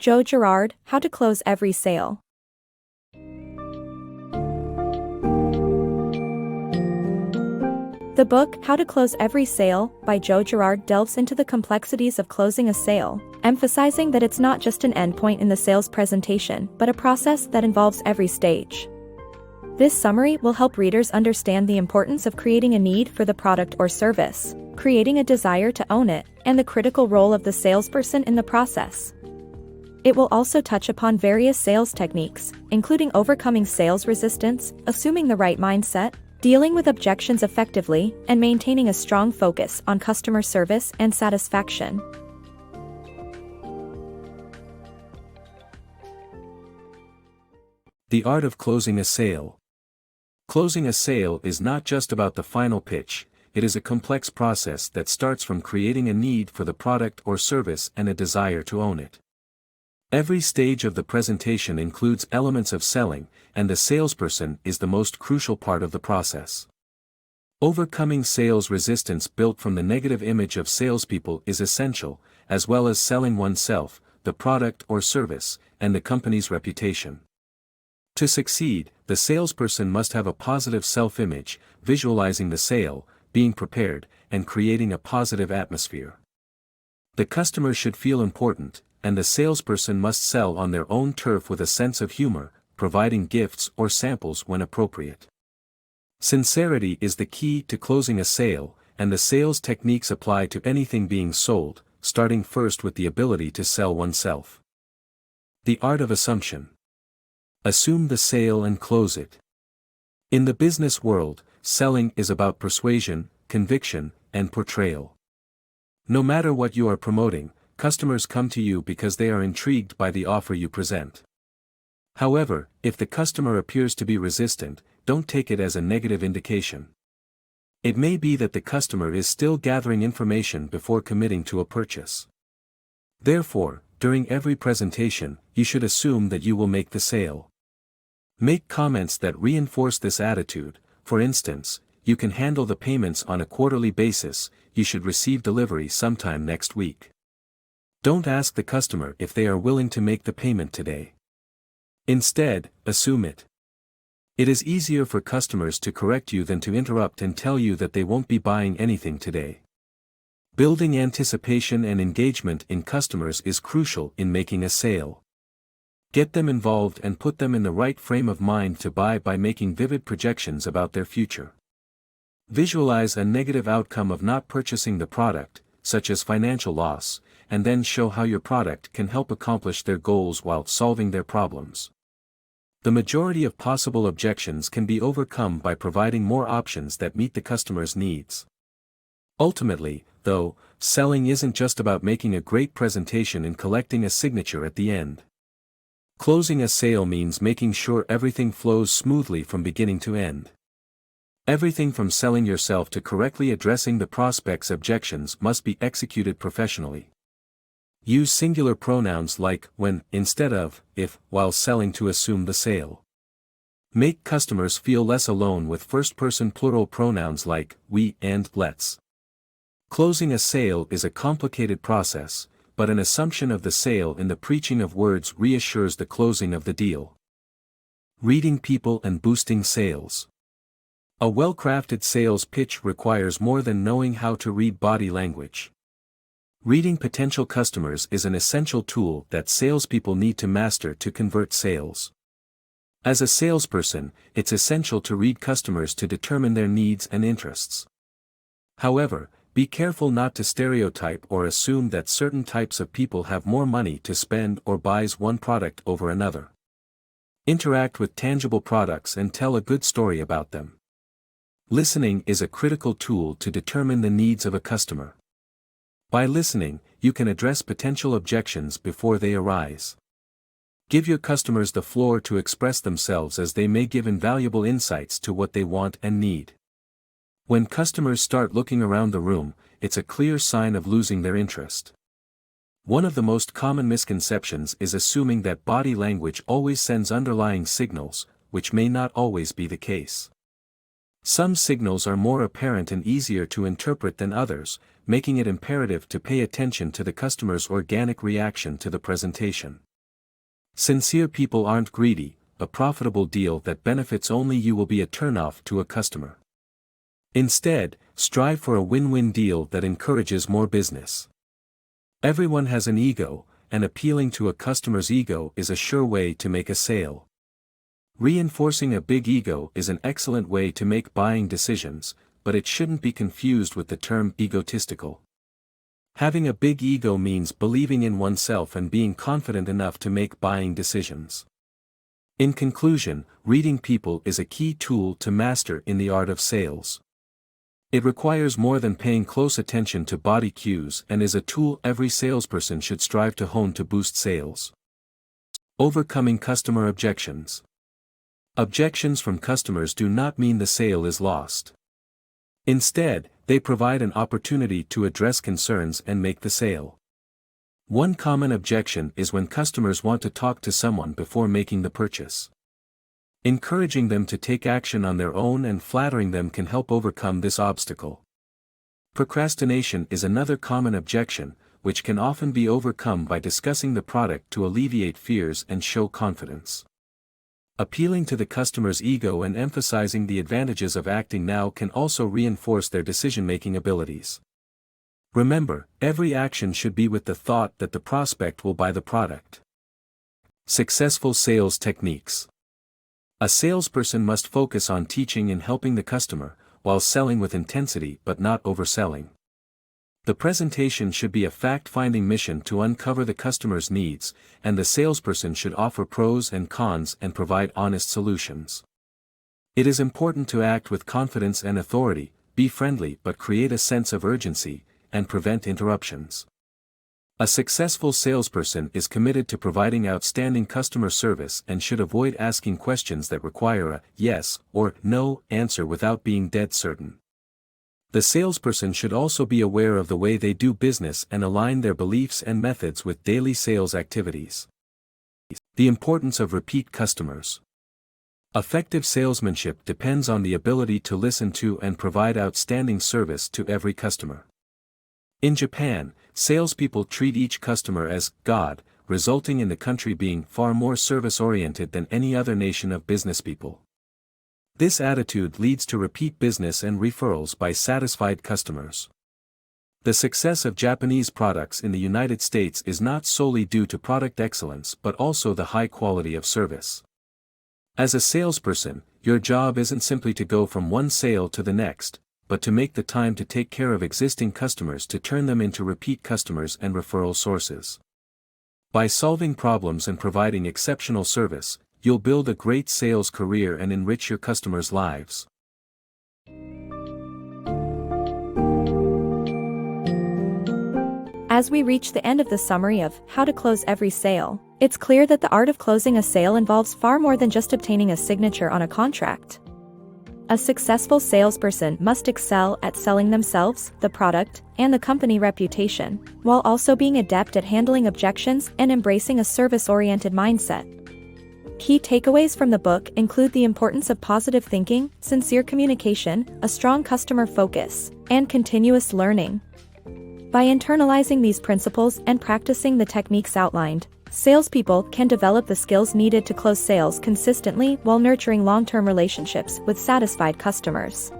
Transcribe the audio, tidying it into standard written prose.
Joe Girard, How to Close Every Sale. The book, How to Close Every Sale, by Joe Girard delves into the complexities of closing a sale, emphasizing that it's not just an endpoint in the sales presentation, but a process that involves every stage. This summary will help readers understand the importance of creating a need for the product or service, creating a desire to own it, and the critical role of the salesperson in the process. It will also touch upon various sales techniques, including overcoming sales resistance, assuming the right mindset, dealing with objections effectively, and maintaining a strong focus on customer service and satisfaction. The art of closing a sale. Closing a sale is not just about the final pitch, it is a complex process that starts from creating a need for the product or service and a desire to own it. Every stage of the presentation includes elements of selling, and the salesperson is the most crucial part of the process. Overcoming sales resistance built from the negative image of salespeople is essential, as well as selling oneself, the product or service, and the company's reputation. To succeed, the salesperson must have a positive self-image, visualizing the sale, being prepared, and creating a positive atmosphere. The customer should feel important, and the salesperson must sell on their own turf with a sense of humor, providing gifts or samples when appropriate. Sincerity is the key to closing a sale, and the sales techniques apply to anything being sold, starting first with the ability to sell oneself. The art of assumption. Assume the sale and close it. In the business world, selling is about persuasion, conviction, and portrayal. No matter what you are promoting, customers come to you because they are intrigued by the offer you present. However, if the customer appears to be resistant, don't take it as a negative indication. It may be that the customer is still gathering information before committing to a purchase. Therefore, during every presentation, you should assume that you will make the sale. Make comments that reinforce this attitude. For instance, you can handle the payments on a quarterly basis, you should receive delivery sometime next week. Don't ask the customer if they are willing to make the payment today. Instead, assume it. It is easier for customers to correct you than to interrupt and tell you that they won't be buying anything today. Building anticipation and engagement in customers is crucial in making a sale. Get them involved and put them in the right frame of mind to buy by making vivid projections about their future. Visualize a negative outcome of not purchasing the product, such as financial loss, and then show how your product can help accomplish their goals while solving their problems. The majority of possible objections can be overcome by providing more options that meet the customer's needs. Ultimately, though, selling isn't just about making a great presentation and collecting a signature at the end. Closing a sale means making sure everything flows smoothly from beginning to end. Everything from selling yourself to correctly addressing the prospect's objections must be executed professionally. Use singular pronouns like when instead of if while selling to assume the sale. Make customers feel less alone with first-person plural pronouns like we and let's. Closing a sale is a complicated process, but an assumption of the sale in the preaching of words reassures the closing of the deal. Reading people and boosting sales. A well-crafted sales pitch requires more than knowing how to read body language. Reading potential customers is an essential tool that salespeople need to master to convert sales. As a salesperson, it's essential to read customers to determine their needs and interests. However, be careful not to stereotype or assume that certain types of people have more money to spend or buys one product over another. Interact with tangible products and tell a good story about them. Listening is a critical tool to determine the needs of a customer. By listening, you can address potential objections before they arise. Give your customers the floor to express themselves, as they may give invaluable insights to what they want and need. When customers start looking around the room, it's a clear sign of losing their interest. One of the most common misconceptions is assuming that body language always sends underlying signals, which may not always be the case. Some signals are more apparent and easier to interpret than others, making it imperative to pay attention to the customer's organic reaction to the presentation. Sincere people aren't greedy. A profitable deal that benefits only you will be a turnoff to a customer. Instead, strive for a win-win deal that encourages more business. Everyone has an ego, and appealing to a customer's ego is a sure way to make a sale. Reinforcing a big ego is an excellent way to make buying decisions, but it shouldn't be confused with the term egotistical. Having a big ego means believing in oneself and being confident enough to make buying decisions. In conclusion, reading people is a key tool to master in the art of sales. It requires more than paying close attention to body cues and is a tool every salesperson should strive to hone to boost sales. Overcoming customer objections. Objections from customers do not mean the sale is lost. Instead, they provide an opportunity to address concerns and make the sale. One common objection is when customers want to talk to someone before making the purchase. Encouraging them to take action on their own and flattering them can help overcome this obstacle. Procrastination is another common objection, which can often be overcome by discussing the product to alleviate fears and show confidence. Appealing to the customer's ego and emphasizing the advantages of acting now can also reinforce their decision-making abilities. Remember, every action should be with the thought that the prospect will buy the product. Successful sales techniques. A salesperson must focus on teaching and helping the customer, while selling with intensity but not overselling. The presentation should be a fact-finding mission to uncover the customer's needs, and the salesperson should offer pros and cons and provide honest solutions. It is important to act with confidence and authority, be friendly but create a sense of urgency, and prevent interruptions. A successful salesperson is committed to providing outstanding customer service and should avoid asking questions that require a yes or no answer without being dead certain. The salesperson should also be aware of the way they do business and align their beliefs and methods with daily sales activities. The importance of repeat customers. Effective salesmanship depends on the ability to listen to and provide outstanding service to every customer. In Japan, salespeople treat each customer as God, resulting in the country being far more service-oriented than any other nation of businesspeople. This attitude leads to repeat business and referrals by satisfied customers. The success of Japanese products in the United States is not solely due to product excellence but also the high quality of service. As a salesperson, your job isn't simply to go from one sale to the next, but to make the time to take care of existing customers to turn them into repeat customers and referral sources. By solving problems and providing exceptional service, you'll build a great sales career and enrich your customers' lives. As we reach the end of the summary of How to Close Every Sale, it's clear that the art of closing a sale involves far more than just obtaining a signature on a contract. A successful salesperson must excel at selling themselves, the product, and the company reputation, while also being adept at handling objections and embracing a service-oriented mindset. Key takeaways from the book include the importance of positive thinking, sincere communication, a strong customer focus, and continuous learning. By internalizing these principles and practicing the techniques outlined, salespeople can develop the skills needed to close sales consistently while nurturing long-term relationships with satisfied customers.